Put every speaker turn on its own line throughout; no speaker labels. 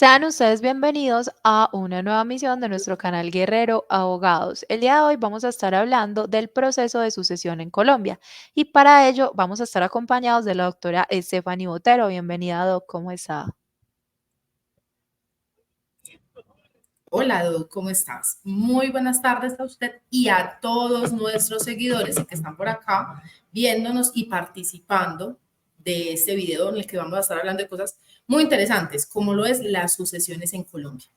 Sean ustedes bienvenidos a una nueva misión de nuestro canal Guerrero Abogados. El día de hoy vamos a estar hablando del proceso de sucesión en Colombia y para ello vamos a estar acompañados de la doctora Stephanie Botero. Bienvenida, Doc, ¿cómo está?
Hola, Doc, ¿cómo estás? Muy buenas tardes a usted y a todos nuestros seguidores que están por acá viéndonos y participando de este video en el que vamos a estar hablando de cosas muy interesantes, como lo es las sucesiones en Colombia.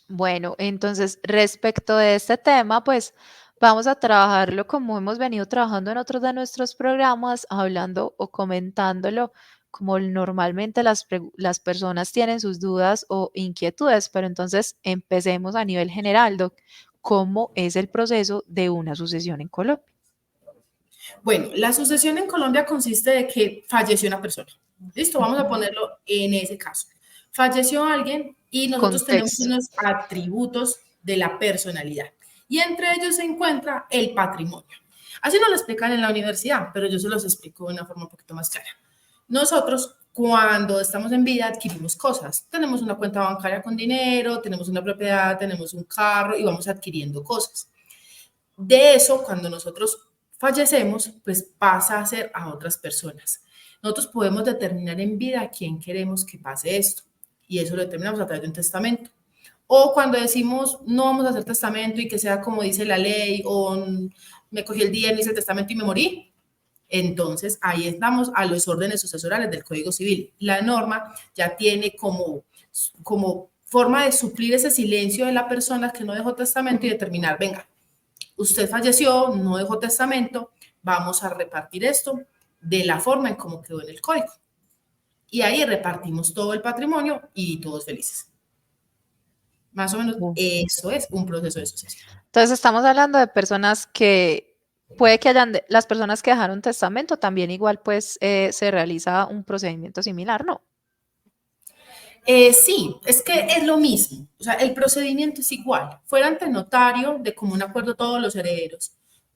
Bueno, entonces respecto de este tema, pues vamos a trabajarlo como hemos venido trabajando en otros de nuestros programas, hablando o comentándolo como normalmente las personas tienen sus dudas o inquietudes, pero entonces empecemos a nivel general, Doc. ¿Cómo es el proceso de una sucesión en Colombia?
Bueno, la sucesión en Colombia consiste de que falleció una persona. Listo, vamos a
Ujú.
ponerlo en ese caso. Falleció alguien y nosotros tenemos
Contexto.
unos atributos de la personalidad. Y entre ellos se encuentra el patrimonio. Así nos lo explican en la universidad, pero yo se los explico de una forma un poquito más clara. Nosotros, cuando estamos en vida, adquirimos cosas. Tenemos una cuenta bancaria con dinero, tenemos una propiedad, tenemos un carro y vamos adquiriendo cosas. De eso, cuando nosotros fallecemos, pues pasa a ser a otras personas. Nosotros podemos determinar en vida a quién queremos que pase esto y eso lo determinamos a través de un testamento. O cuando decimos no vamos a hacer testamento y que sea como dice la ley o me cogí el día, no hice el testamento y me morí, entonces ahí estamos a los órdenes sucesorales del Código Civil. La norma ya tiene como forma de suplir ese silencio de la persona que no dejó testamento y determinar, venga, usted falleció, no dejó testamento, vamos a repartir esto de la forma en cómo quedó en el código. Y ahí repartimos todo el patrimonio y todos felices. Más o menos eso es un proceso de sucesión.
Entonces estamos hablando de personas que puede que las personas que dejaron testamento también igual pues se realiza un procedimiento similar, ¿no?
Sí, es que es lo mismo. O sea, el procedimiento es igual. Fuera ante notario, de común acuerdo todos los herederos,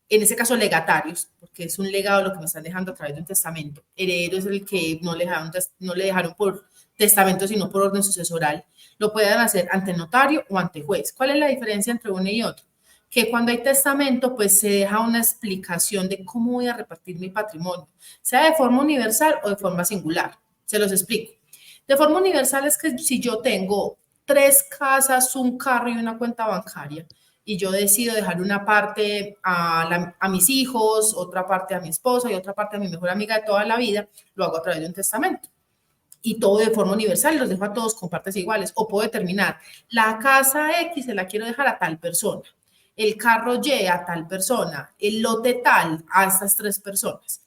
en ese caso legatarios, porque es un legado lo que me están dejando a través de un testamento. Heredero es el que no le dejaron por testamento, sino por orden sucesoral. Lo pueden hacer ante notario o ante juez. ¿Cuál es la diferencia entre uno y otro? Que cuando hay testamento, pues se deja una explicación de cómo voy a repartir mi patrimonio, sea de forma universal o de forma singular. Se los explico. De forma universal es que si yo tengo 3 casas, un carro y una cuenta bancaria, y yo decido dejar una parte a mis hijos, otra parte a mi esposa y otra parte a mi mejor amiga de toda la vida, lo hago a través de un testamento. Y todo de forma universal, y los dejo a todos con partes iguales. O puedo determinar, la casa X se la quiero dejar a tal persona, el carro Y a tal persona, el lote tal a estas 3 personas.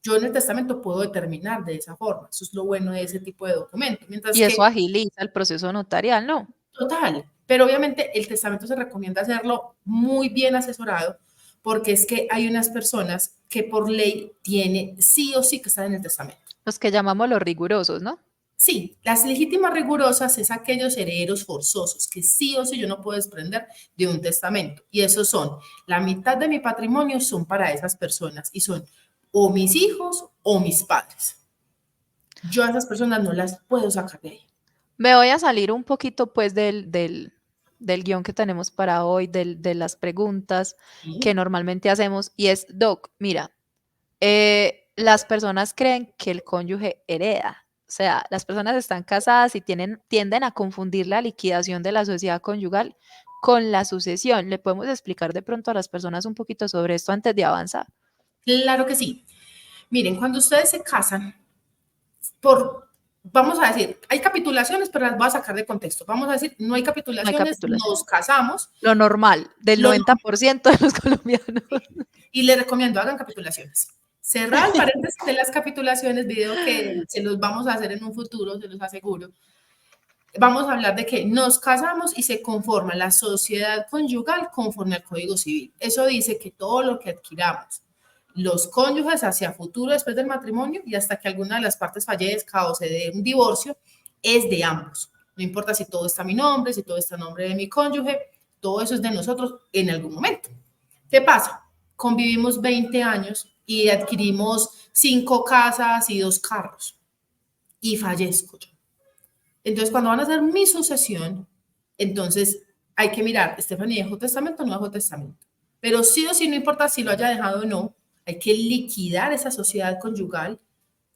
Yo en el testamento puedo determinar de esa forma. Eso es lo bueno de ese tipo de documento. Mientras
Y eso
que,
agiliza el proceso notarial, ¿no?
total, pero obviamente el testamento se recomienda hacerlo muy bien asesorado porque es que hay unas personas que por ley tiene sí o sí que estar en el testamento.
Los que llamamos los rigurosos, ¿no?
Sí, las legítimas rigurosas es aquellos herederos forzosos que sí o sí yo no puedo desprender de un testamento. Y esos son, la mitad de mi patrimonio son para esas personas y son o mis hijos o mis padres. Yo a esas personas no las puedo sacar de ahí.
Me voy a salir un poquito pues del guión que tenemos para hoy, de las preguntas que
¿Sí?
normalmente hacemos y es, Doc, mira, las personas creen que el cónyuge hereda. O sea, las personas están casadas y tienden a confundir la liquidación de la sociedad conyugal con la sucesión. ¿Le podemos explicar de pronto a las personas un poquito sobre esto antes de avanzar?
Claro que sí. Miren, cuando ustedes se casan, vamos a decir, hay capitulaciones, pero las voy a sacar de contexto. Vamos a decir, no hay
No hay
capitulaciones,
capitulación.
nos casamos,
Lo normal, del
lo
90% de los colombianos.
y les recomiendo hagan capitulaciones. Cerrar el paréntesis de las capitulaciones, video que se los vamos a hacer en un futuro, se los aseguro. Vamos a hablar de que nos casamos y se conforma la sociedad conyugal conforme al Código Civil. Eso dice que todo lo que adquiramos, los cónyuges hacia futuro después del matrimonio y hasta que alguna de las partes fallezca o se dé un divorcio, es de ambos. No importa si todo está a mi nombre, si todo está a nombre de mi cónyuge, todo eso es de nosotros en algún momento. ¿Qué pasa? Convivimos 20 años y adquirimos 5 casas y 2 carros y fallezco yo. Entonces, cuando van a hacer mi sucesión, entonces hay que mirar, Stephanie, ¿dejó testamento o no dejó testamento? Pero sí o sí, no importa si lo haya dejado o no, hay que liquidar esa sociedad conyugal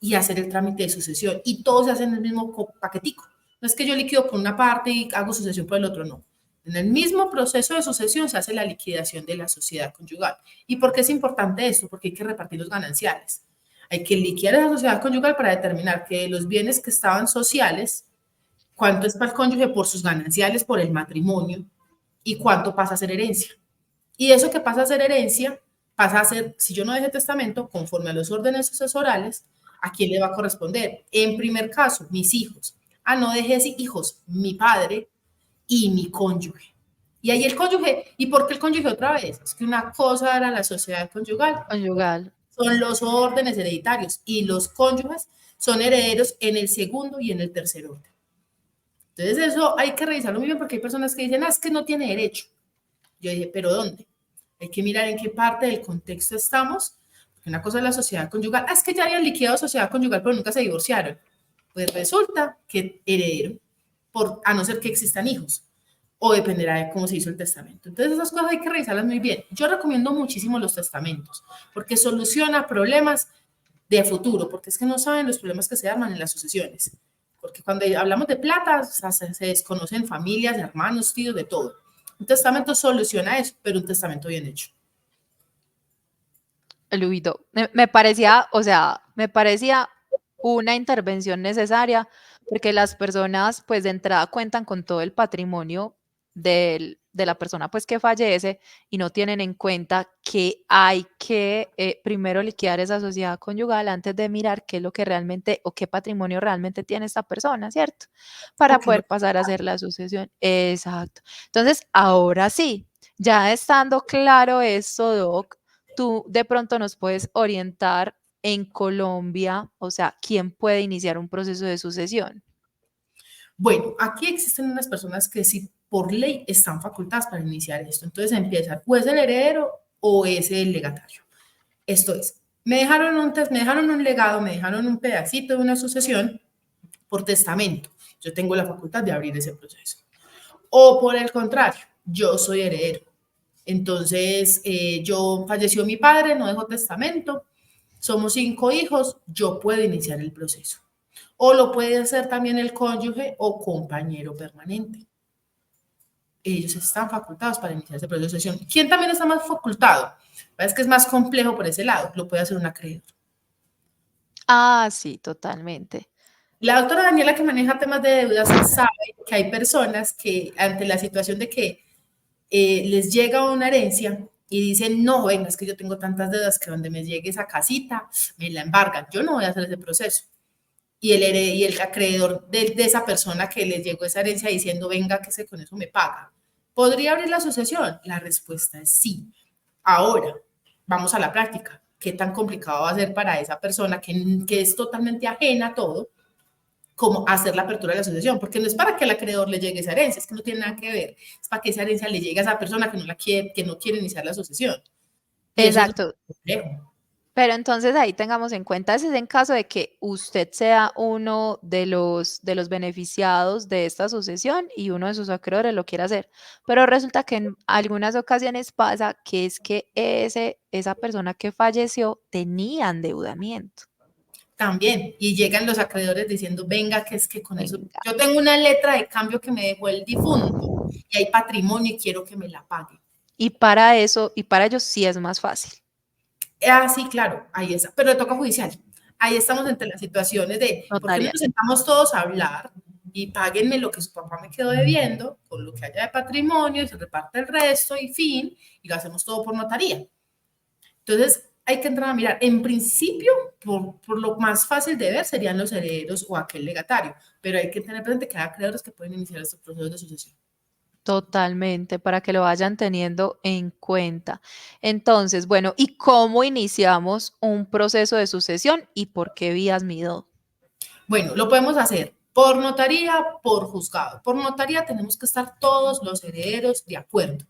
y hacer el trámite de sucesión. Y todo se hace en el mismo paquetico. No es que yo liquido por una parte y hago sucesión por el otro, no. En el mismo proceso de sucesión se hace la liquidación de la sociedad conyugal. ¿Y por qué es importante esto? Porque hay que repartir los gananciales. Hay que liquidar esa sociedad conyugal para determinar que los bienes que estaban sociales, cuánto es para el cónyuge por sus gananciales, por el matrimonio, y cuánto pasa a ser herencia. Y eso que pasa a ser herencia, pasa a ser, si yo no dejé testamento, conforme a los órdenes sucesorales, ¿a quién le va a corresponder? En primer caso, mis hijos. Ah, no dejé hijos, mi padre y mi cónyuge. Y ahí el cónyuge, ¿y por qué el cónyuge otra vez? Es que una cosa era la sociedad conyugal,
Conyugal.
son los órdenes hereditarios y los cónyuges son herederos en el segundo y en el tercer orden. Entonces eso hay que revisarlo muy bien porque hay personas que dicen, ah, es que no tiene derecho. Yo dije, ¿pero dónde? Hay que mirar en qué parte del contexto estamos. Porque una cosa es la sociedad conyugal. Ah, es que ya habían liquidado sociedad conyugal, pero nunca se divorciaron. Pues resulta que heredero, a no ser que existan hijos, o dependerá de cómo se hizo el testamento. Entonces esas cosas hay que revisarlas muy bien. Yo recomiendo muchísimo los testamentos, porque soluciona problemas de futuro, porque es que no saben los problemas que se arman en las sucesiones. Porque cuando hablamos de plata, se desconocen familias, hermanos, tíos, de todo. Un testamento soluciona eso, pero un testamento bien hecho.
Luido, me parecía, o sea, me parecía una intervención necesaria porque las personas, pues de entrada cuentan con todo el patrimonio de la persona, pues que fallece y no tienen en cuenta que hay que primero liquidar esa sociedad conyugal antes de mirar qué es lo que realmente o qué patrimonio realmente tiene esta persona, ¿cierto? Para
Okay.
poder pasar a hacer la sucesión. Exacto. Entonces, ahora sí, ya estando claro eso, Doc, tú de pronto nos puedes orientar en Colombia, o sea, ¿quién puede iniciar un proceso de sucesión?
Bueno, aquí existen unas personas que sí por ley están facultadas para iniciar esto. Entonces empiezan, o es el heredero o es el legatario. Esto es, me dejaron un legado, me dejaron un pedacito de una sucesión por testamento. Yo tengo la facultad de abrir ese proceso. O por el contrario, yo soy heredero. Entonces, yo falleció mi padre, no dejó testamento, somos 5 hijos, yo puedo iniciar el proceso. O lo puede hacer también el cónyuge o compañero permanente. Ellos están facultados para iniciar ese proceso de sucesión. ¿Quién también está más facultado? Es que es más complejo por ese lado, lo puede hacer un acreedor.
Ah, sí, totalmente.
La doctora Daniela, que maneja temas de deudas, sabe que hay personas que ante la situación de que les llega una herencia y dicen, no, venga, es que yo tengo tantas deudas que donde me llegue esa casita, me la embargan. Yo no voy a hacer ese proceso. Y el acreedor de esa persona que les llegó esa herencia diciendo, venga, que con eso me paga. ¿Podría abrir la sucesión? La respuesta es sí. Ahora, vamos a la práctica. ¿Qué tan complicado va a ser para esa persona que es totalmente ajena a todo, como hacer la apertura de la asociación? Porque no es para que al acreedor le llegue esa herencia, es que no tiene nada que ver, es para que esa herencia le llegue a esa persona que no quiere iniciar la asociación. Y eso es lo
Exacto.
complejo.
Pero entonces ahí tengamos en cuenta, ese es en caso de que usted sea uno de los beneficiados de esta sucesión y uno de sus acreedores lo quiera hacer. Pero resulta que en algunas ocasiones pasa que es que esa persona que falleció tenía endeudamiento.
También, y llegan los acreedores diciendo, venga, que es que con eso,
Venga.
yo tengo una letra de cambio que me dejó el difunto y hay patrimonio y quiero que me la pague.
Y para eso, y para ellos sí es más fácil.
Ah, sí, claro, ahí está, pero le toca judicial. Ahí estamos entre las situaciones de, ¿por qué no
Notarial.
nos sentamos todos a hablar y páguenme lo que su papá me quedó debiendo, con lo que haya de patrimonio, y se reparte el resto y fin, y lo hacemos todo por notaría? Entonces, hay que entrar a mirar. En principio, por lo más fácil de ver, serían los herederos o aquel legatario, pero hay que tener presente que hay acreedores que pueden iniciar estos procesos de sucesión.
Totalmente, para que lo vayan teniendo en cuenta. Entonces, bueno, ¿y cómo iniciamos un proceso de sucesión y por qué vías mido?
Bueno, lo podemos hacer por notaría, por juzgado. Por notaría tenemos que estar todos los herederos de acuerdo.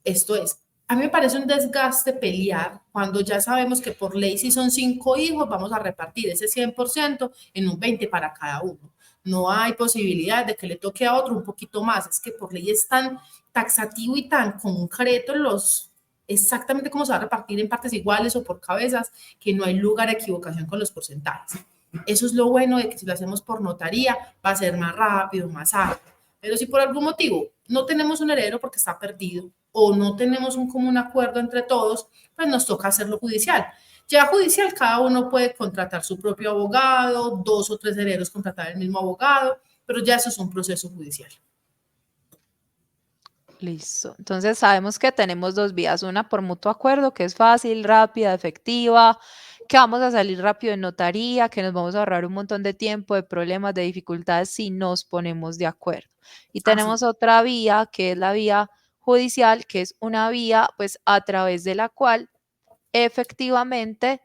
Esto es, a mí me parece un desgaste pelear cuando ya sabemos que por ley si son 5 hijos vamos a repartir ese 100% en un 20 para cada uno. No hay posibilidad de que le toque a otro un poquito más. Es que por ley es tan taxativo y tan concreto exactamente cómo se va a repartir en partes iguales o por cabezas, que no hay lugar a equivocación con los porcentajes. Eso es lo bueno de que si lo hacemos por notaría va a ser más rápido, más ágil. Pero si por algún motivo no tenemos un heredero porque está perdido o no tenemos un común acuerdo entre todos, pues nos toca hacerlo judicial. Ya judicial, cada uno puede contratar su propio abogado, 2 o 3 herederos contratar el mismo abogado, pero ya eso es un proceso judicial.
Listo. Entonces sabemos que tenemos dos vías, una por mutuo acuerdo, que es fácil, rápida, efectiva, que vamos a salir rápido en notaría, que nos vamos a ahorrar un montón de tiempo, de problemas, de dificultades si nos ponemos de acuerdo. Y
Así.
tenemos otra vía, que es la vía judicial, que es una vía pues a través de la cual efectivamente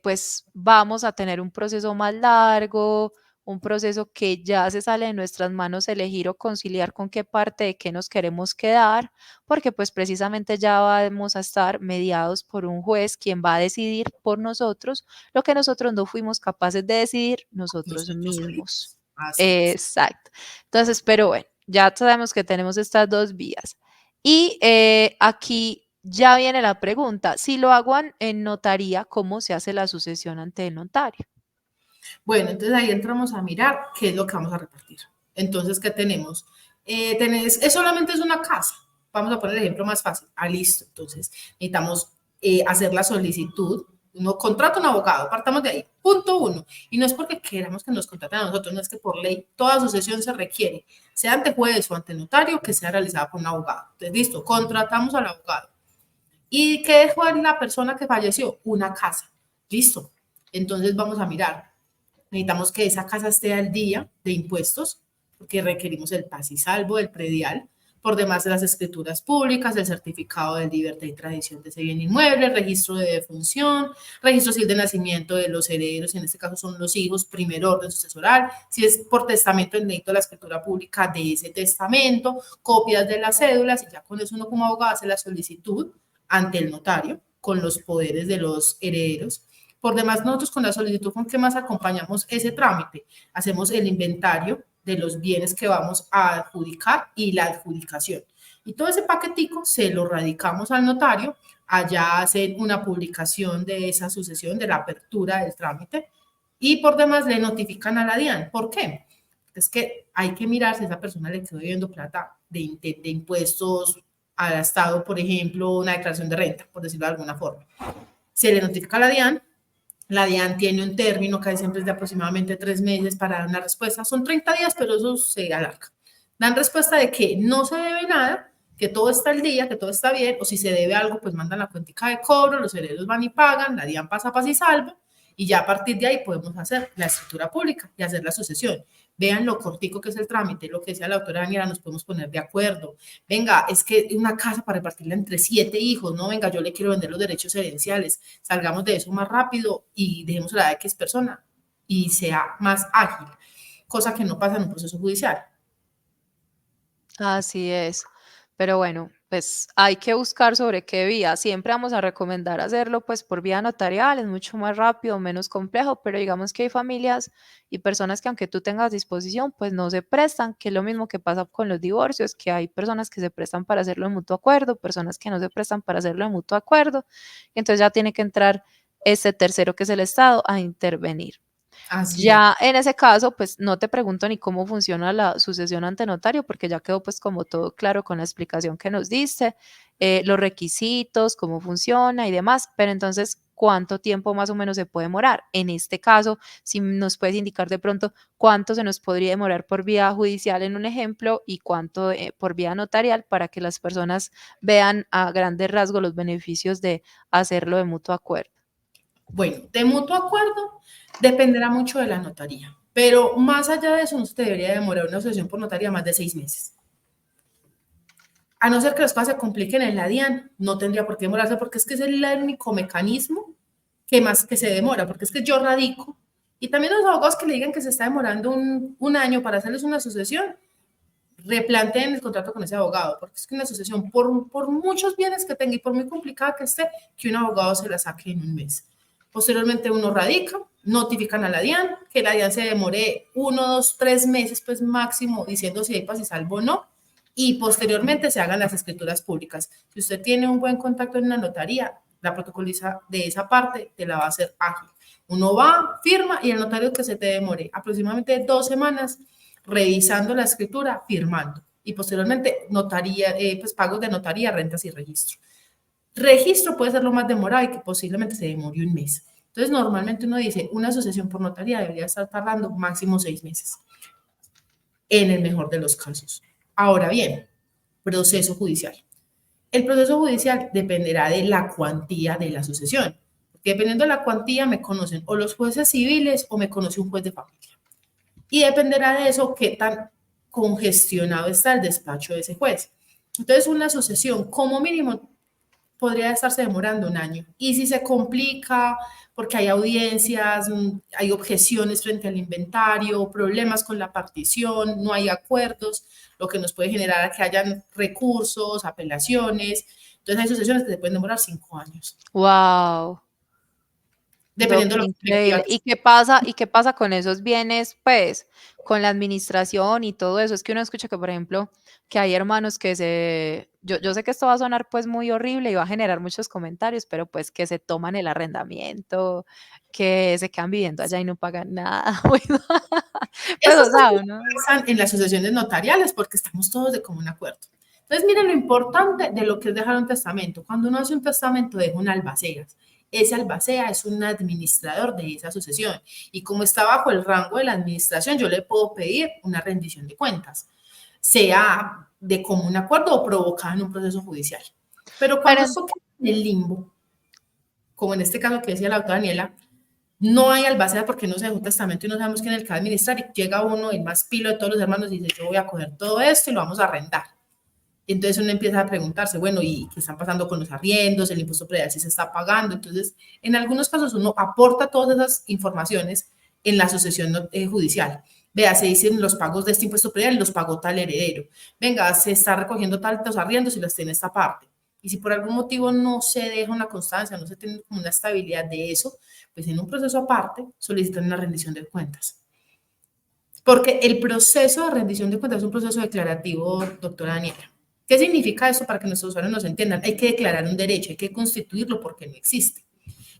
pues vamos a tener un proceso más largo, un proceso que ya se sale de nuestras manos elegir o conciliar con qué parte de qué nos queremos quedar, porque pues precisamente ya vamos a estar mediados por un juez quien va a decidir por nosotros lo que nosotros no fuimos capaces de decidir nosotros
Nosotros
mismos.
solitos. Así es.
Exacto. Entonces, pero bueno, ya sabemos que tenemos estas dos vías. Y aquí ya viene la pregunta, si lo hago en notaría, ¿cómo se hace la sucesión ante el notario?
Bueno, entonces ahí entramos a mirar qué es lo que vamos a repartir. Entonces, ¿qué tenemos? Solamente es una casa. Vamos a poner el ejemplo más fácil. Ah, listo. Entonces, necesitamos hacer la solicitud. Uno contrata un abogado, partamos de ahí. Punto uno. Y no es porque queramos que nos contraten a nosotros, no es que por ley toda sucesión se requiere, sea ante juez o ante notario, que sea realizada por un abogado. Entonces, listo, contratamos al abogado. ¿Y qué dejó en la persona que falleció? Una casa. Listo. Entonces, vamos a mirar. Necesitamos que esa casa esté al día de impuestos, porque requerimos el paz y salvo del predial, por demás de las escrituras públicas, el certificado de libertad y tradición de ese bien inmueble, el registro de defunción, registro civil de nacimiento de los herederos, en este caso son los hijos, primer orden sucesoral, si es por testamento, el necesito la escritura pública de ese testamento, copias de las cédulas, y ya con eso uno como abogado hace la solicitud ante el notario con los poderes de los herederos. Por demás, nosotros con la solicitud, ¿con qué más acompañamos ese trámite? Hacemos el inventario de los bienes que vamos a adjudicar y la adjudicación. Y todo ese paquetico se lo radicamos al notario, allá hacen una publicación de esa sucesión, de la apertura del trámite, y por demás le notifican a la DIAN. ¿Por qué? Es que hay que mirar si esa persona le quedó debiendo plata de impuestos al Estado, por ejemplo, una declaración de renta, por decirlo de alguna forma. Se le notifica a la DIAN. La DIAN tiene un término que siempre es de aproximadamente 3 meses para dar una respuesta. Son 30 días, pero eso se alarga. Dan respuesta de que no se debe nada, que todo está al día, que todo está bien, o si se debe algo, pues mandan la cuentica de cobro, los herederos van y pagan, la DIAN pasa paz y salvo, y ya a partir de ahí podemos hacer la escritura pública y hacer la sucesión. Vean lo cortico que es el trámite, lo que decía la doctora Daniela, nos podemos poner de acuerdo. Venga, es que una casa para repartirla entre 7 hijos, no, venga, yo le quiero vender los derechos herenciales, salgamos de eso más rápido y dejemos la de X persona y sea más ágil, cosa que no pasa en un proceso judicial.
Así es. Pero bueno, pues hay que buscar sobre qué vía. Siempre vamos a recomendar hacerlo pues por vía notarial, es mucho más rápido, menos complejo, pero digamos que hay familias y personas que aunque tú tengas disposición, pues no se prestan, que es lo mismo que pasa con los divorcios, que hay personas que se prestan para hacerlo de mutuo acuerdo, personas que no se prestan para hacerlo de mutuo acuerdo, y entonces ya tiene que entrar ese tercero que es el Estado a intervenir.
Así es.
Ya en ese caso, pues no te pregunto ni cómo funciona la sucesión ante notario, porque ya quedó pues como todo claro con la explicación que nos diste, los requisitos, cómo funciona y demás, pero entonces, ¿cuánto tiempo más o menos se puede demorar? En este caso, si nos puedes indicar de pronto cuánto se nos podría demorar por vía judicial en un ejemplo y cuánto por vía notarial para que las personas vean a grandes rasgos los beneficios de hacerlo de mutuo acuerdo.
Bueno, de mutuo acuerdo dependerá mucho de la notaría, pero más allá de eso no se debería demorar una sucesión por notaría más de 6 meses. A no ser que las cosas se compliquen en la DIAN, no tendría por qué demorarse porque es que es el único mecanismo que más que se demora, porque es que yo radico y también los abogados que le digan que se está demorando un año para hacerles una sucesión, replanteen el contrato con ese abogado, porque es que una sucesión, por muchos bienes que tenga y por muy complicada que esté, que un abogado se la saque en un mes. Posteriormente uno radica, notifican a la DIAN, que la DIAN se demore 1, 2, 3 meses, pues máximo, diciendo si hay paz y salvo o no, y posteriormente se hagan las escrituras públicas. Si usted tiene un buen contacto en una notaría, la protocoliza de esa parte te la va a hacer ágil. Uno va, firma y el notario que se te demore aproximadamente 2 semanas revisando la escritura, firmando. Y posteriormente notaría, pues pagos de notaría, rentas y registro. Registro puede ser lo más demorado y que posiblemente se demore un mes. Entonces, normalmente uno dice, una asociación por notaría debería estar tardando máximo 6 meses, en el mejor de los casos. Ahora bien, proceso judicial. El proceso judicial dependerá de la cuantía de la sucesión. Dependiendo de la cuantía, me conocen o los jueces civiles o me conoce un juez de familia. Y dependerá de eso qué tan congestionado está el despacho de ese juez. Entonces, una sucesión, como mínimo, podría estarse demorando un año. Y si se complica porque hay audiencias, hay objeciones frente al inventario, problemas con la partición, no hay acuerdos, lo que nos puede generar a que hayan recursos, apelaciones. Entonces hay sucesiones que se pueden demorar 5 años,
Wow. Doc,
dependiendo de lo colectiva
increíble.
que
¿Y
sea.
qué pasa con esos bienes, pues, con la administración y todo eso? Es que uno escucha que, por ejemplo, que hay hermanos que yo sé que esto va a sonar pues muy horrible y va a generar muchos comentarios, pero pues que se toman el arrendamiento, que se quedan viviendo allá y no pagan nada. Pues,
Estas
o sea,
cosas
uno,
pasan en las asociaciones notariales porque estamos todos de común acuerdo. Entonces, miren lo importante de lo que es dejar un testamento. Cuando uno hace un testamento, deja un albacea. Ese albacea es un administrador de esa sucesión. Y como está bajo el rango de la administración, yo le puedo pedir una rendición de cuentas, sea de común acuerdo o provocada en un proceso judicial. Pero cuando
pero
esto queda en el limbo, como en este caso que decía la doctora Daniela, no hay albacea porque no se dejó testamento y no sabemos quién es el que va a administrar. Y llega uno, el más pilo de todos los hermanos, y dice: yo voy a coger todo esto y lo vamos a arrendar. Entonces uno empieza a preguntarse, bueno, ¿y qué están pasando con los arriendos? ¿El impuesto predial si se está pagando? Entonces, en algunos casos uno aporta todas esas informaciones en la sucesión judicial. Vea, se dicen los pagos de este impuesto predial, los pagó tal heredero. Venga, se está recogiendo tantos arriendos y los tiene esta parte. Y si por algún motivo no se deja una constancia, no se tiene como una estabilidad de eso, pues en un proceso aparte solicitan una rendición de cuentas. Porque el proceso de rendición de cuentas es un proceso declarativo, doctora Daniela. ¿Qué significa eso para que nuestros usuarios nos entiendan? Hay que declarar un derecho, hay que constituirlo porque no existe.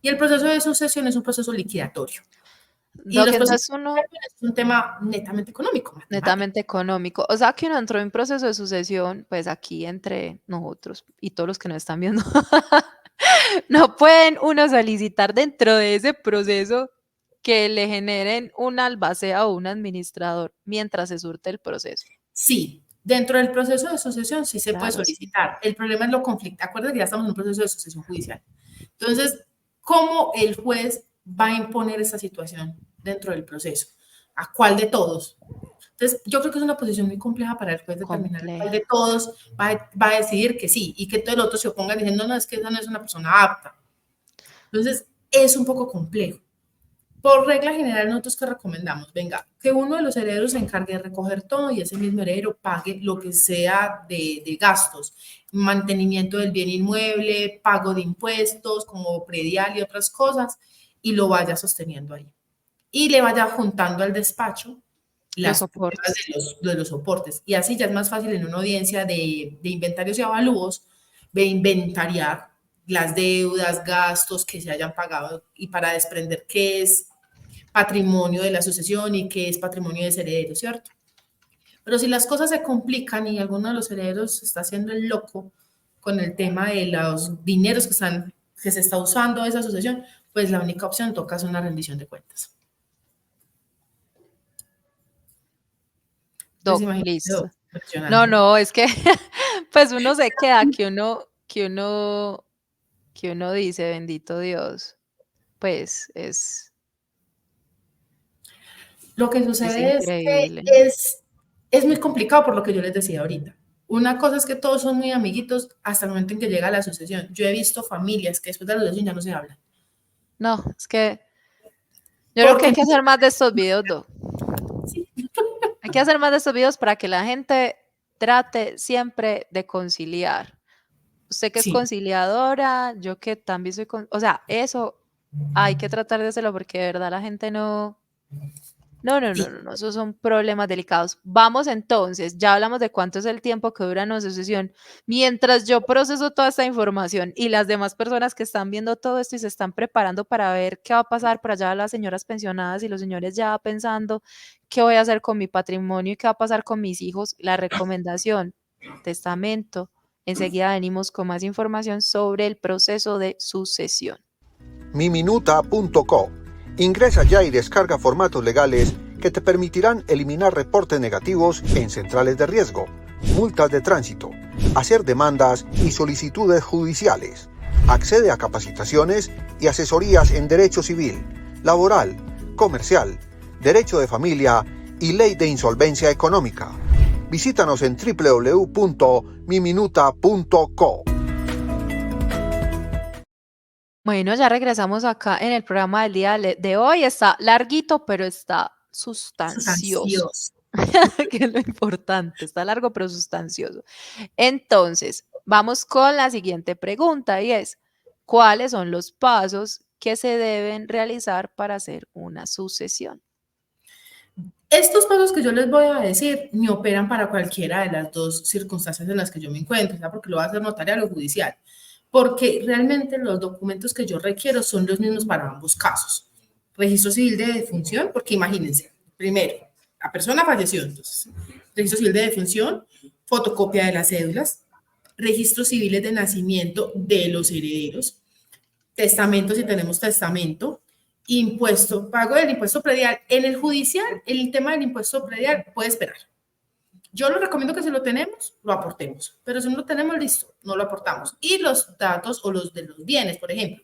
Y el proceso de sucesión es un proceso liquidatorio. Y
Doc,
los procesos
entonces uno
liquidatorios es un tema netamente económico, matemático.
netamente económico. O sea, que uno entró en proceso de sucesión, pues aquí entre nosotros y todos los que nos están viendo, no pueden uno solicitar dentro de ese proceso que le generen un albacea o un administrador mientras se surte el proceso.
Sí, dentro del proceso de sucesión sí se puede
Claro, sí.
solicitar. El problema es lo conflicto. Acuérdense que ya estamos en un proceso de sucesión judicial. Entonces, ¿cómo el juez va a imponer esta situación dentro del proceso? ¿A cuál de todos? Entonces, yo creo que es una posición muy compleja para el juez determinar cuál
Compleja.
de todos va a decidir que sí y que todo el otro se oponga diciendo, no, es que esa no es una persona apta. Entonces, es un poco complejo. Por regla general, nosotros que recomendamos, venga, que uno de los herederos se encargue de recoger todo y ese mismo heredero pague lo que sea de gastos, mantenimiento del bien inmueble, pago de impuestos como predial y otras cosas, y lo vaya sosteniendo ahí. Y le vaya juntando al despacho
Los
las pruebas
soportes.
de los soportes. Y así ya es más fácil en una audiencia de inventarios y avalúos, de inventariar las deudas, gastos que se hayan pagado y para desprender qué es patrimonio de la sucesión y qué es patrimonio de ese heredero, ¿cierto? Pero si las cosas se complican y alguno de los herederos está haciendo el loco con el tema de los dineros que se está usando de esa sucesión, pues la única opción toca es una rendición de cuentas. Entonces,
Doc,
imagínate,
listo. No,
impresionante.
no, es que pues uno se queda que uno dice, bendito Dios, pues
Lo que
es
sucede es que
increíble.
es muy complicado por lo que yo les decía ahorita. Una cosa es que todos son muy amiguitos hasta el momento en que llega la sucesión. Yo he visto familias que después de la sucesión ya no se hablan.
No, es que yo creo que
Porque
hay que hacer más de estos videos, Doc.
sí,
Hay que hacer más de estos videos para que la gente trate siempre de conciliar. Usted que es
sí,
conciliadora, yo que también soy, o sea, eso hay que tratar de hacerlo porque de verdad la gente no, no, no, no,
Sí,
no, no, esos son problemas delicados. Vamos entonces, ya hablamos de cuánto es el tiempo que dura nuestra sesión. Mientras yo proceso toda esta información y las demás personas que están viendo todo esto y se están preparando para ver qué va a pasar por allá las señoras pensionadas y los señores ya pensando qué voy a hacer con mi patrimonio y qué va a pasar con mis hijos, la recomendación, testamento. Enseguida venimos con más información sobre el proceso de sucesión.
Miminuta.co. Ingresa ya y descarga formatos legales que te permitirán eliminar reportes negativos en centrales de riesgo, multas de tránsito, hacer demandas y solicitudes judiciales. Accede a capacitaciones y asesorías en derecho civil, laboral, comercial, derecho de familia y ley de insolvencia económica. Visítanos en www.miminuta.co.
Bueno, ya regresamos acá en el programa del día de hoy. Está larguito, pero está sustancioso,
sustancioso.
que es lo importante. Está largo, pero sustancioso. Entonces, vamos con la siguiente pregunta y es, ¿cuáles son los pasos que se deben realizar para hacer una sucesión?
Estos pasos que yo les voy a decir me operan para cualquiera de las dos circunstancias en las que yo me encuentro, ¿sabes? Porque lo va a hacer notarial o judicial, porque realmente los documentos que yo requiero son los mismos para ambos casos. Registro civil de defunción, porque imagínense, primero, la persona falleció, entonces, registro civil de defunción, fotocopia de las cédulas, registros civiles de nacimiento de los herederos, testamento si tenemos testamento, impuesto, pago del impuesto predial. En el judicial, el tema del impuesto predial puede esperar. Yo lo recomiendo que si lo tenemos, lo aportemos, pero si no lo tenemos, listo, no lo aportamos. Y los datos o los de los bienes, por ejemplo,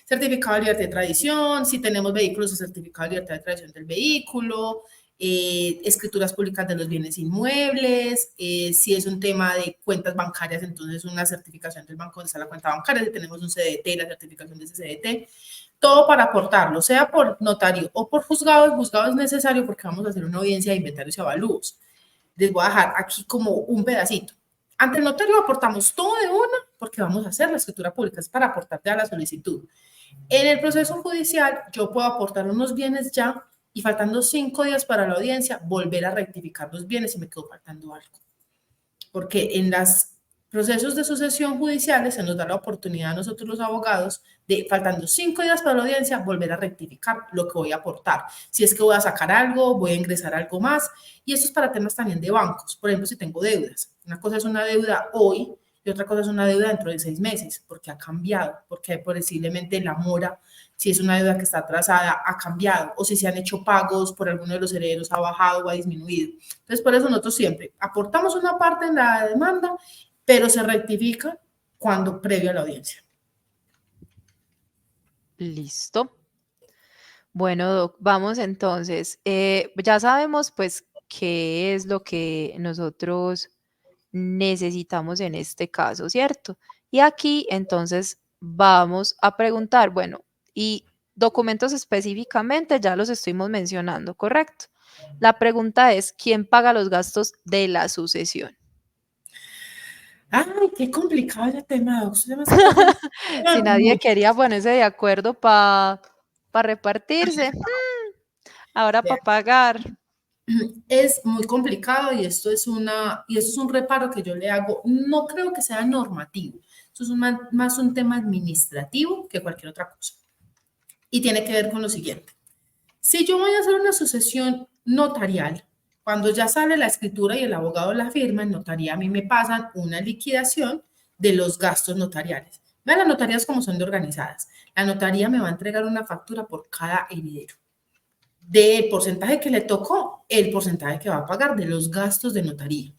certificado de libertad de tradición, si tenemos vehículos, el certificado de libertad de tradición del vehículo, escrituras públicas de los bienes inmuebles, si es un tema de cuentas bancarias, entonces una certificación del banco donde está la cuenta bancaria, si tenemos un CDT, la certificación de ese CDT, todo para aportarlo, sea por notario o por juzgado. El juzgado es necesario porque vamos a hacer una audiencia de inventarios y avalúos. Les voy a dejar aquí como un pedacito. Ante el notario aportamos todo de una porque vamos a hacer la escritura pública, es para aportarte a la solicitud. En el proceso judicial, yo puedo aportar unos bienes ya y faltando 5 días para la audiencia, volver a rectificar los bienes si me quedó faltando algo. Porque en los procesos de sucesión judiciales se nos da la oportunidad a nosotros los abogados de, faltando 5 días para la audiencia, volver a rectificar lo que voy a aportar. Si es que voy a sacar algo, voy a ingresar algo más. Y esto es para temas también de bancos. Por ejemplo, si tengo deudas. Una cosa es una deuda hoy y otra cosa es una deuda dentro de 6 meses, porque ha cambiado, porque posiblemente la mora, si es una deuda que está atrasada, ha cambiado, o si se han hecho pagos por alguno de los herederos, ha bajado o ha disminuido. Entonces, por eso nosotros siempre aportamos una parte en la demanda, pero se rectifica cuando previo a la audiencia.
Listo. Bueno, Doc, vamos entonces. Ya sabemos pues qué es lo que nosotros necesitamos en este caso, ¿cierto? Y aquí entonces vamos a preguntar, bueno, y documentos específicamente ya los estuvimos mencionando, ¿correcto? La pregunta es, ¿quién paga los gastos de la sucesión?
Ay, qué complicado ese tema, Doc.
Si nadie quería ponerse de acuerdo para repartirse, ahora para pagar.
Es muy complicado y esto es un reparo que yo le hago. No creo que sea normativo. Esto es más un tema administrativo que cualquier otra cosa. Y tiene que ver con lo siguiente. Si yo voy a hacer una sucesión notarial, cuando ya sale la escritura y el abogado la firma, en notaría a mí me pasan una liquidación de los gastos notariales. Vean las notarías como son de organizadas. La notaría me va a entregar una factura por cada heredero. Del porcentaje que le tocó, el porcentaje que va a pagar de los gastos de notaría.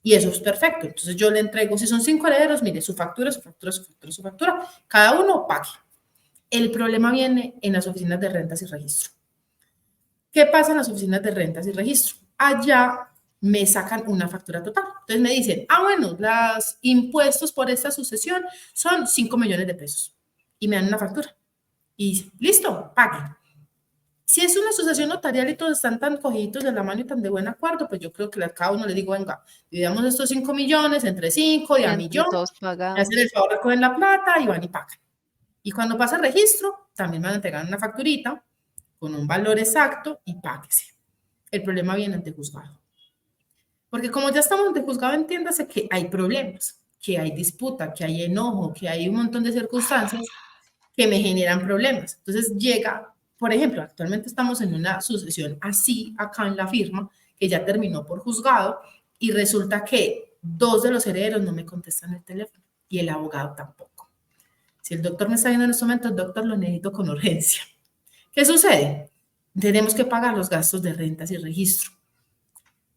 Y eso es perfecto. Entonces yo le entrego, si son 5 herederos, mire, su factura, su factura, su factura, su factura, cada uno pague. El problema viene en las oficinas de rentas y registro. ¿Qué pasa en las oficinas de rentas y registro? Allá me sacan una factura total. Entonces me dicen, bueno, los impuestos por esta sucesión son 5 millones de pesos. Y me dan una factura. Y listo, paguen. Si es una sucesión notarial y todos están tan cogidos de la mano y tan de buen acuerdo, pues yo creo que a cada uno le digo, venga, dividamos estos 5 millones entre 5 y
Y
a
entre
millón,
todos
me hacen
pagamos.
el favor, recogen la plata y van y pagan. Y cuando pasa el registro, también van a entregar una facturita con un valor exacto y páguese. El problema viene ante juzgado. Porque como ya estamos ante juzgado, entiéndase que hay problemas, que hay disputa, que hay enojo, que hay un montón de circunstancias que me generan problemas. Entonces llega, por ejemplo, actualmente estamos en una sucesión así acá en la firma, que ya terminó por juzgado, y resulta que 2 de los herederos no me contestan el teléfono y el abogado tampoco. Si el doctor me está viendo en este momento, el doctor lo necesito con urgencia. ¿Qué sucede? Tenemos que pagar los gastos de rentas y registro.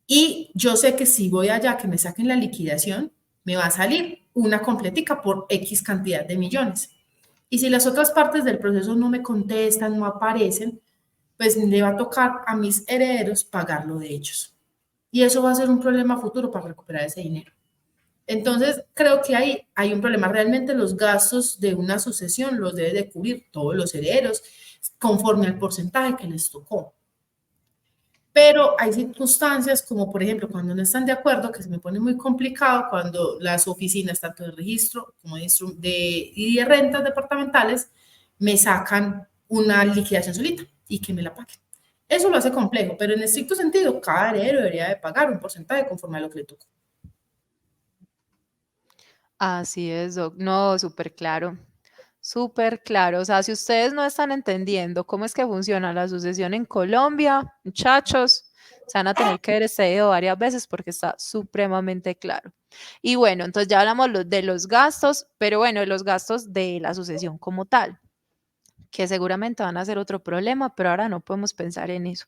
Y yo sé que si voy allá que me saquen la liquidación, me va a salir una completica por X cantidad de millones. Y si las otras partes del proceso no me contestan, no aparecen, pues le va a tocar a mis herederos pagarlo de ellos. Y eso va a ser un problema futuro para recuperar ese dinero. Entonces, creo que ahí hay un problema. Realmente los gastos de una sucesión los debe de cubrir todos los herederos conforme al porcentaje que les tocó. Pero hay circunstancias como, por ejemplo, cuando no están de acuerdo, que se me pone muy complicado cuando las oficinas, tanto de registro como y de rentas departamentales, me sacan una liquidación solita y que me la paguen. Eso lo hace complejo, pero en estricto sentido, cada heredero debería de pagar un porcentaje conforme a lo que le tocó.
Así es, Doc. No, súper claro. Súper claro. O sea, si ustedes no están entendiendo cómo es que funciona la sucesión en Colombia, muchachos, se van a tener que ver este video varias veces porque está supremamente claro. Y bueno, entonces ya hablamos de los gastos, pero bueno, de los gastos de la sucesión como tal, que seguramente van a ser otro problema, pero ahora no podemos pensar en eso.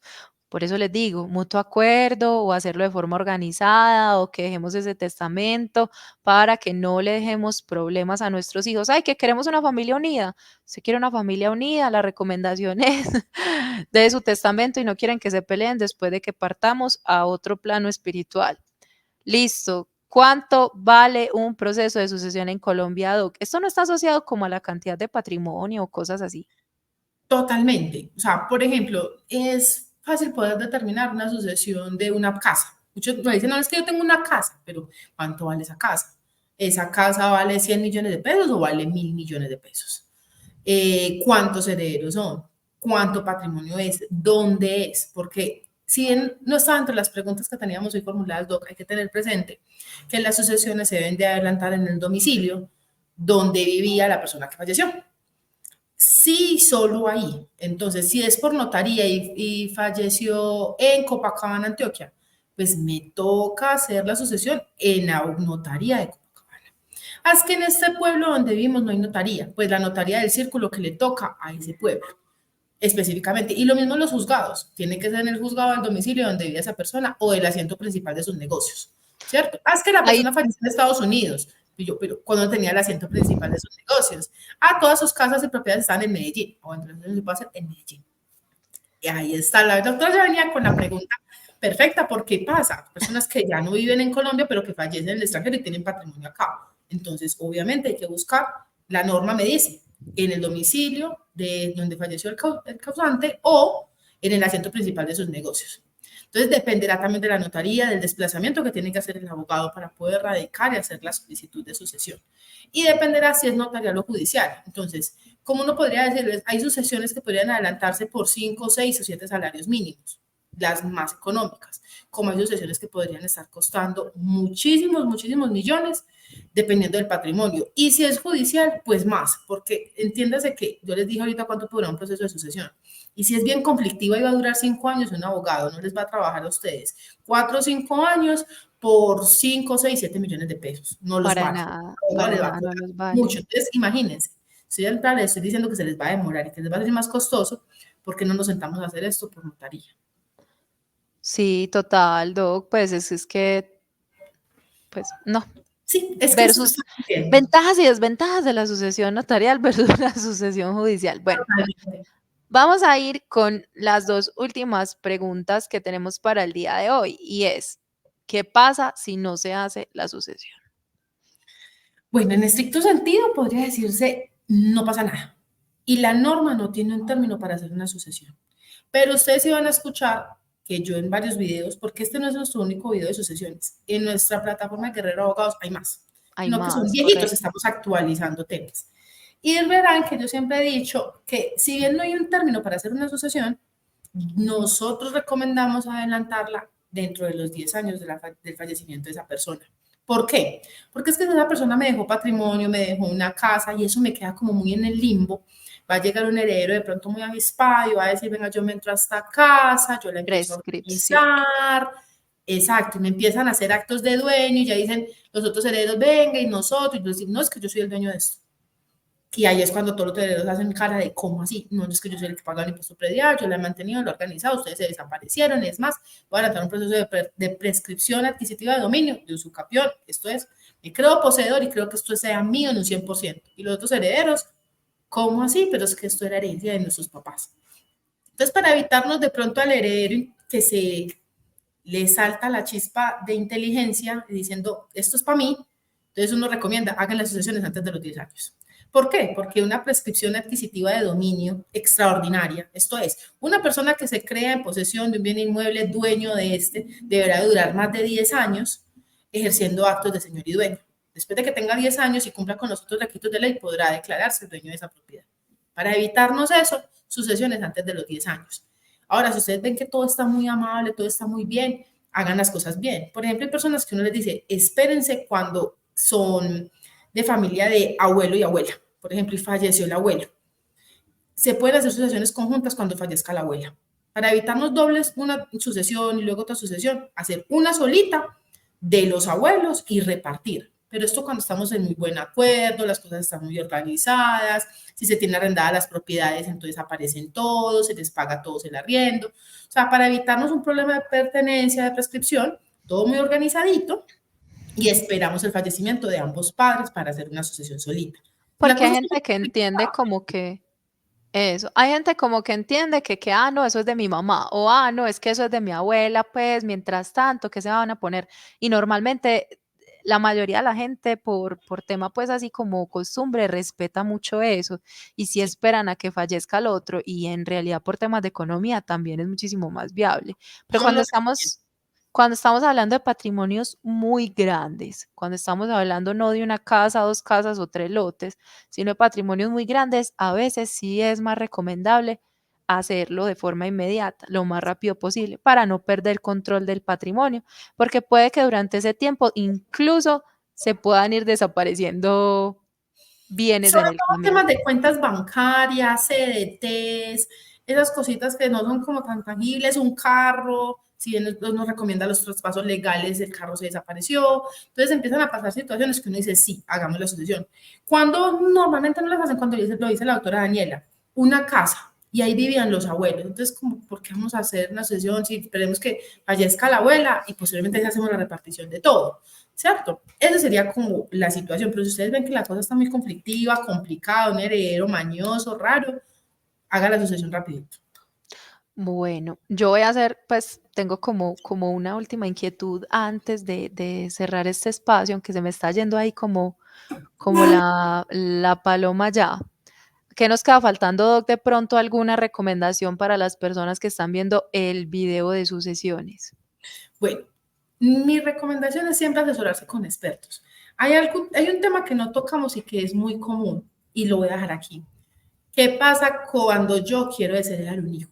Por eso les digo, mutuo acuerdo o hacerlo de forma organizada o que dejemos ese testamento para que no le dejemos problemas a nuestros hijos. Ay, que queremos una familia unida. Si quiere una familia unida, la recomendación es de su testamento y no quieren que se peleen después de que partamos a otro plano espiritual. Listo. ¿Cuánto vale un proceso de sucesión en Colombia, Doc? Esto no está asociado como a la cantidad de patrimonio o cosas así.
Totalmente. O sea, por ejemplo, es fácil poder determinar una sucesión de una casa. Muchos me dicen, no, es que yo tengo una casa, pero ¿cuánto vale esa casa? ¿Esa casa vale 100 millones de pesos o vale 1.000 millones de pesos? ¿Cuántos herederos son? ¿Cuánto patrimonio es? ¿Dónde es? Porque si bien no está entre las preguntas que teníamos hoy formuladas, Doc, hay que tener presente que las sucesiones se deben de adelantar en el domicilio donde vivía la persona que falleció. Sí, solo ahí. Entonces, si es por notaría y falleció en Copacabana, Antioquia, pues me toca hacer la sucesión en la notaría de Copacabana. Es que en este pueblo donde vivimos no hay notaría, pues la notaría del círculo que le toca a ese pueblo específicamente. Y lo mismo en los juzgados, tiene que ser en el juzgado del domicilio donde vive esa persona o el asiento principal de sus negocios, ¿cierto? Es que la
Ahí,
persona falleció en Estados Unidos, y yo, pero cuando tenía el asiento principal de sus negocios. Todas sus casas y propiedades están en Medellín, o entonces se puede hacer en Medellín. Y ahí está, la doctora ya venía con la pregunta perfecta, ¿por qué pasa? Personas que ya no viven en Colombia, pero que fallecen en el extranjero y tienen patrimonio acá. Entonces, obviamente hay que buscar, la norma me dice, en el domicilio de donde falleció el causante o en el asiento principal de sus negocios. Entonces, dependerá también de la notaría, del desplazamiento que tiene que hacer el abogado para poder radicar y hacer la solicitud de sucesión. Y dependerá si es notarial o judicial. Entonces, como uno podría decirles, hay sucesiones que podrían adelantarse por 5, 6 o 7 salarios mínimos, las más económicas, como hay sucesiones que podrían estar costando muchísimos, muchísimos millones, dependiendo del patrimonio. Y si es judicial, pues más, porque entiéndase que yo les dije ahorita cuánto podrá un proceso de sucesión. Y si es bien conflictiva y va a durar 5 años, un abogado no les va a trabajar a ustedes 4 o 5 años por 5, 6, 7 millones de pesos. No los vale.
para nada, no los vale.
Mucho. Entonces, imagínense, si yo les estoy diciendo que se les va a demorar y que les va a ser más costoso, ¿por qué no nos sentamos a hacer esto por notaría?
Sí, total, Doc, pues es que, pues no.
Sí, es que
Versus ventajas y desventajas de la sucesión notarial versus la sucesión judicial. Bueno, vamos a ir con las dos últimas preguntas que tenemos para el día de hoy y es, ¿qué pasa si no se hace la sucesión?
Bueno, en estricto sentido podría decirse, no pasa nada. Y la norma no tiene un término para hacer una sucesión. Pero ustedes iban a escuchar que yo en varios videos, porque este no es nuestro único video de sucesiones, en nuestra plataforma de Guerrero Abogados hay más.
Hay
No que
más,
son viejitos,
correcto.
estamos actualizando temas. Y verán que yo siempre he dicho que si bien no hay un término para hacer una sucesión, nosotros recomendamos adelantarla dentro de los 10 años del fallecimiento de esa persona. ¿Por qué? Porque es que esa persona me dejó patrimonio, me dejó una casa y eso me queda como muy en el limbo. Va a llegar un heredero de pronto muy avispado y va a decir, venga, yo me entro a esta casa, yo la empiezo a
Prescripción.
organizar. Exacto, y me empiezan a hacer actos de dueño y ya dicen los otros herederos, venga, y nosotros, y yo decir, no, es que yo soy el dueño de esto. Y ahí es cuando todos los herederos hacen cara de, ¿cómo así? No, es que yo soy el que paga el impuesto predial, yo la he mantenido, lo he organizado, ustedes se desaparecieron, es más, voy a adelantar un proceso de prescripción adquisitiva de dominio, de usucapión, esto es, me creo poseedor y creo que esto sea mío en un 100%. Y los otros herederos, ¿cómo así? Pero es que esto era herencia de nuestros papás. Entonces, para evitarnos de pronto al heredero que se le salta la chispa de inteligencia diciendo, esto es para mí, entonces uno recomienda, hagan las sucesiones antes de los 10 años. ¿Por qué? Porque una prescripción adquisitiva de dominio extraordinaria, esto es, una persona que se crea en posesión de un bien inmueble, dueño de este, deberá durar más de 10 años ejerciendo actos de señor y dueño. Después de que tenga 10 años y cumpla con los otros requisitos de ley, podrá declararse dueño de esa propiedad. Para evitarnos eso, sucesiones antes de los 10 años. Ahora, si ustedes ven que todo está muy amable, todo está muy bien, hagan las cosas bien. Por ejemplo, hay personas que uno les dice, espérense cuando son de familia de abuelo y abuela. Por ejemplo, y falleció el abuelo. Se pueden hacer sucesiones conjuntas cuando fallezca la abuela. Para evitarnos dobles, una sucesión y luego otra sucesión, hacer una solita de los abuelos y repartir. Pero esto cuando estamos en muy buen acuerdo, las cosas están muy organizadas, si se tienen arrendadas las propiedades, entonces aparecen todos, se les paga todos el arriendo. O sea, para evitarnos un problema de pertenencia, de prescripción, todo muy organizadito y esperamos el fallecimiento de ambos padres para hacer una sucesión solita.
Porque hay gente que entiende como que eso, hay gente como que entiende que, no, eso es de mi mamá, o, no, es que eso es de mi abuela, pues, mientras tanto, ¿qué se van a poner? Y normalmente la mayoría de la gente por tema, pues, así como costumbre, respeta mucho eso, y si esperan a que fallezca el otro, y en realidad por temas de economía también es muchísimo más viable. Pero
No lo recomiendo.
cuando estamos hablando de patrimonios muy grandes, cuando estamos hablando no de una casa, 2 casas o 3 lotes, sino de patrimonios muy grandes, a veces sí es más recomendable hacerlo de forma inmediata, lo más rápido posible, para no perder control del patrimonio, porque puede que durante ese tiempo incluso se puedan ir desapareciendo bienes en
Sobre
el
todo
camino.
temas de cuentas bancarias, CDTs, esas cositas que no son como tan tangibles, un carro, si bien nos recomienda los traspasos legales, el carro se desapareció, entonces empiezan a pasar situaciones que uno dice, sí, hagamos la sucesión. Cuando normalmente no las hacen, cuando lo dice la doctora Daniela, una casa, y ahí vivían los abuelos, entonces como, ¿por qué vamos a hacer una sucesión si esperemos que fallezca la abuela y posiblemente ahí hacemos la repartición de todo? ¿Cierto? Esa sería como la situación, pero si ustedes ven que la cosa está muy conflictiva, complicada, un heredero mañoso, raro, haga la sucesión rapidito.
Bueno, yo voy a hacer, pues tengo como una última inquietud antes de cerrar este espacio, aunque se me está yendo ahí como la paloma ya. ¿Qué nos queda faltando, Doc? De pronto alguna recomendación para las personas que están viendo el video de sucesiones.
Bueno, mi recomendación es siempre asesorarse con expertos. Hay un tema que no tocamos y que es muy común, y lo voy a dejar aquí. ¿Qué pasa cuando yo quiero desheredar un hijo?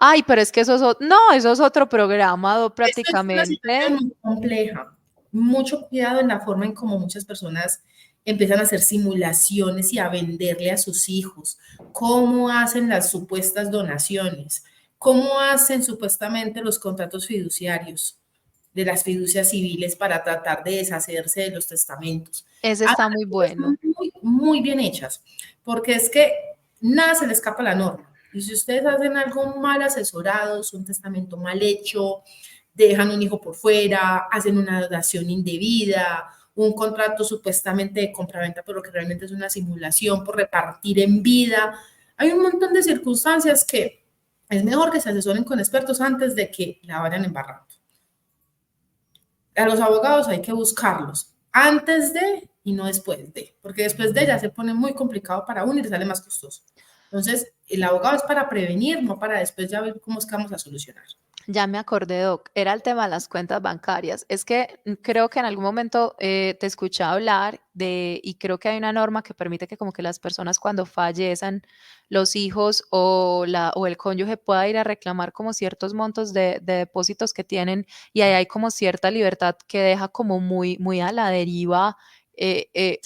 Ay, pero es que no, eso es otro programa, Doc,
Esta es una
prácticamente.
situación muy compleja. Mucho cuidado en la forma en cómo muchas personas empiezan a hacer simulaciones y a venderle a sus hijos, cómo hacen las supuestas donaciones, cómo hacen supuestamente los contratos fiduciarios de las fiducias civiles para tratar de deshacerse de los testamentos.
Ese
Hagan
está
las
muy
cosas
bueno.
muy, muy bien hechas, porque es que nada se le escapa a la norma. Y si ustedes hacen algo mal asesorados, un testamento mal hecho, dejan un hijo por fuera, hacen una donación indebida, un contrato supuestamente de compraventa, pero que realmente es una simulación por repartir en vida. Hay un montón de circunstancias que es mejor que se asesoren con expertos antes de que la vayan embarrando. A los abogados hay que buscarlos antes de y no después de, porque después de ya se pone muy complicado para uno y le sale más costoso. Entonces, el abogado es para prevenir, no para después ya ver cómo es que vamos a solucionar.
Ya me acordé, Doc, era el tema de las cuentas bancarias. Es que creo que en algún momento te escuché hablar de, y creo que hay una norma que permite que como que las personas cuando fallecen, los hijos o el cónyuge pueda ir a reclamar como ciertos montos de depósitos que tienen y ahí hay como cierta libertad que deja como muy, muy a la deriva eh, eh,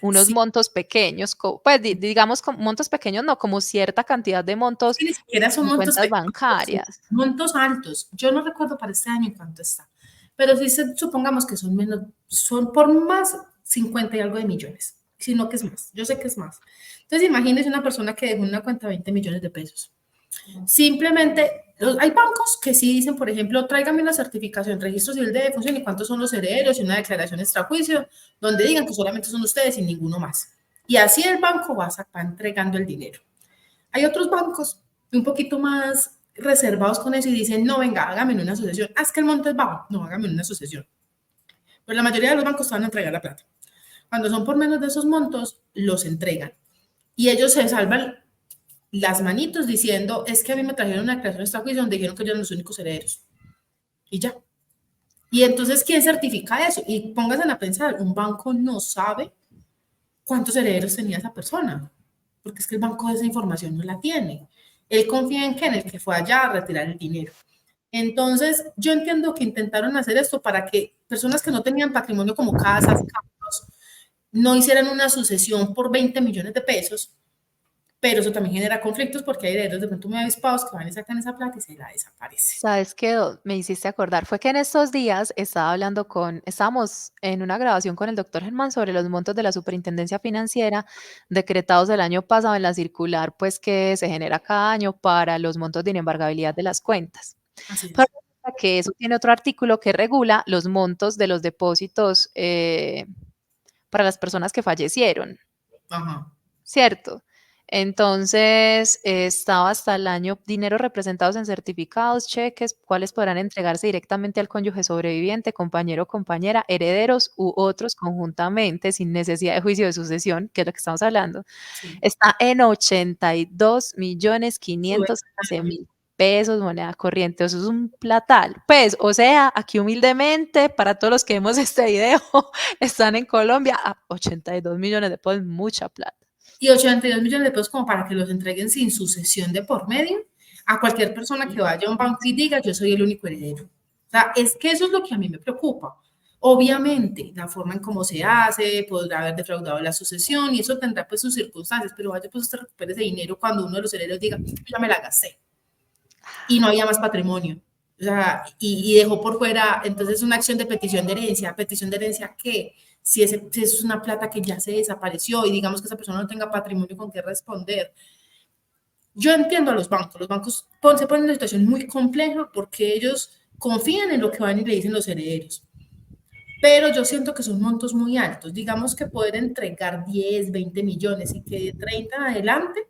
unos
Sí,
montos pequeños, pues digamos como montos pequeños, no, como cierta cantidad de montos
que ni siquiera son
en
montos
cuentas
pequeños, son
bancarias.
montos altos. Yo no recuerdo para este año en cuánto está, pero sí supongamos que son menos, son por más 50 y algo de millones, sino que es más. Yo sé que es más. Entonces, imagínese una persona que dejó en una cuenta 20 millones de pesos. Simplemente, hay bancos que sí dicen, por ejemplo, tráigame una certificación, registro civil de defunción y cuántos son los herederos y una declaración extrajuicio, donde digan que solamente son ustedes y ninguno más. Y así el banco va entregando el dinero. Hay otros bancos un poquito más reservados con eso y dicen, no, venga, hágame en una asociación. Ah, es que el monto es bajo. No, hágame en una asociación. Pero la mayoría de los bancos te van a entregar la plata. Cuando son por menos de esos montos, los entregan. Y ellos se salvan las manitos diciendo, es que a mí me trajeron una declaración de esta juicio donde dijeron que ellos eran los únicos herederos. Y ya. Y entonces, ¿quién certifica eso? Y pónganse a pensar, un banco no sabe cuántos herederos tenía esa persona, porque es que el banco de esa información no la tiene. Él confía en que en el que fue allá a retirar el dinero. Entonces, yo entiendo que intentaron hacer esto para que personas que no tenían patrimonio como casas, carros, no hicieran una sucesión por 20 millones de pesos, pero eso también genera conflictos porque hay herederos de pronto muy avispados que van y sacan esa plata y se la desaparece.
¿Sabes qué? Me hiciste acordar. Fue que en estos días estábamos en una grabación con el doctor Germán sobre los montos de la Superintendencia Financiera decretados el año pasado en la circular, pues que se genera cada año para los montos de inembargabilidad de las cuentas.
Así
Pero
es.
resulta que eso tiene otro artículo que regula los montos de los depósitos para las personas que fallecieron.
Ajá.
¿Cierto? Entonces, estaba hasta el año dinero representados en certificados, cheques, cuales podrán entregarse directamente al cónyuge sobreviviente, compañero o compañera, herederos u otros conjuntamente sin necesidad de juicio de sucesión, que es lo que estamos hablando.
Sí.
Está en 82.511.000
Sube.
pesos, moneda corriente. Eso es un platal. Pues, o sea, aquí humildemente, para todos los que vemos este video, están en Colombia a 82 millones de pesos, mucha plata.
Y 82 millones de pesos como para que los entreguen sin sucesión de por medio a cualquier persona que vaya a un banco y diga yo soy el único heredero. O sea, es que eso es lo que a mí me preocupa. Obviamente, la forma en cómo se hace, podrá haber defraudado la sucesión y eso tendrá pues sus circunstancias, pero vaya pues usted recupere ese dinero cuando uno de los herederos diga, yo ya me la gasté y no había más patrimonio. O sea, y dejó por fuera, entonces una acción de petición de herencia que si es una plata que ya se desapareció y digamos que esa persona no tenga patrimonio con qué responder. Yo entiendo a los bancos se ponen en una situación muy compleja porque ellos confían en lo que van y le dicen los herederos, pero yo siento que son montos muy altos, digamos que poder entregar 10, 20 millones y que de 30 en adelante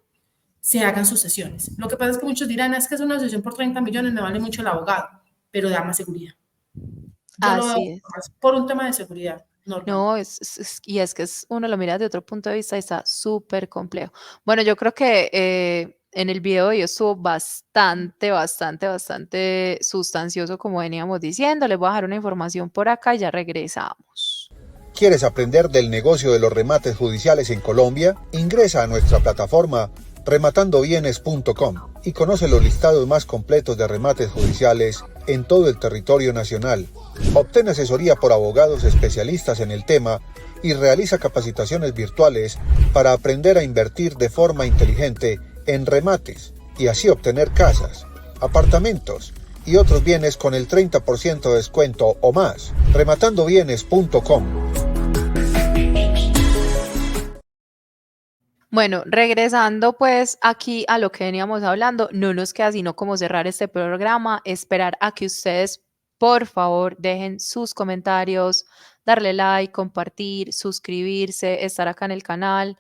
se hagan sucesiones. Lo que pasa es que muchos dirán, es que es una sucesión por 30 millones, me vale mucho el abogado, pero da más seguridad. Yo lo veo
Así es.
más por un tema de seguridad normal.
No, y es que uno lo mira de otro punto de vista y está súper complejo. Bueno, yo creo que en el video de hoy estuvo bastante sustancioso, como veníamos diciendo. Les voy a dejar una información por acá y ya regresamos.
¿Quieres aprender del negocio de los remates judiciales en Colombia? Ingresa a nuestra plataforma rematandobienes.com y conoce los listados más completos de remates judiciales en todo el territorio nacional. Obtén asesoría por abogados especialistas en el tema y realiza capacitaciones virtuales para aprender a invertir de forma inteligente en remates y así obtener casas, apartamentos y otros bienes con el 30% de descuento o más. rematandobienes.com.
Bueno, regresando pues aquí a lo que veníamos hablando, no nos queda sino como cerrar este programa, esperar a que ustedes, por favor, dejen sus comentarios, darle like, compartir, suscribirse, estar acá en el canal.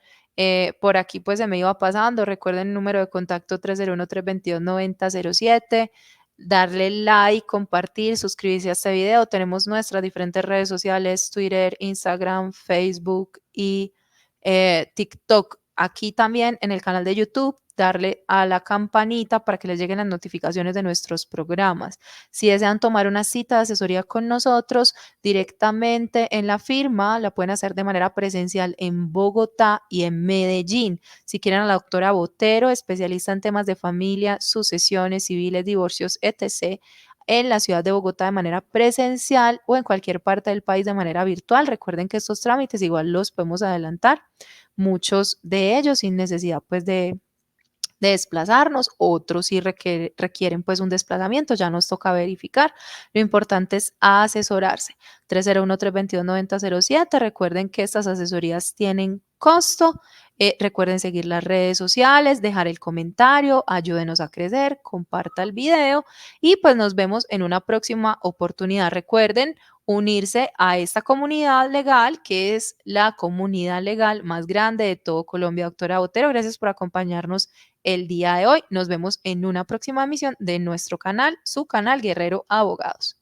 Por aquí pues se me iba pasando, recuerden el número de contacto 301-322-9007, darle like, compartir, suscribirse a este video. Tenemos nuestras diferentes redes sociales, Twitter, Instagram, Facebook y TikTok. aquí también en el canal de YouTube, darle a la campanita para que les lleguen las notificaciones de nuestros programas. Si desean tomar una cita de asesoría con nosotros directamente en la firma, la pueden hacer de manera presencial en Bogotá y en Medellín. Si quieren a la doctora Botero, especialista en temas de familia, sucesiones, civiles, divorcios, etc., en la ciudad de Bogotá de manera presencial o en cualquier parte del país de manera virtual. Recuerden que estos trámites igual los podemos adelantar, muchos de ellos sin necesidad pues de desplazarnos, otros sí requieren pues un desplazamiento, ya nos toca verificar. Lo importante es asesorarse. 301-322-9007. Recuerden que estas asesorías tienen costo. Recuerden seguir las redes sociales, dejar el comentario, ayúdenos a crecer, comparta el video y pues nos vemos en una próxima oportunidad. Recuerden unirse a esta comunidad legal, que es la comunidad legal más grande de todo Colombia. Doctora Botero, gracias por acompañarnos el día de hoy. Nos vemos en una próxima emisión de nuestro canal, su canal Guerrero Abogados.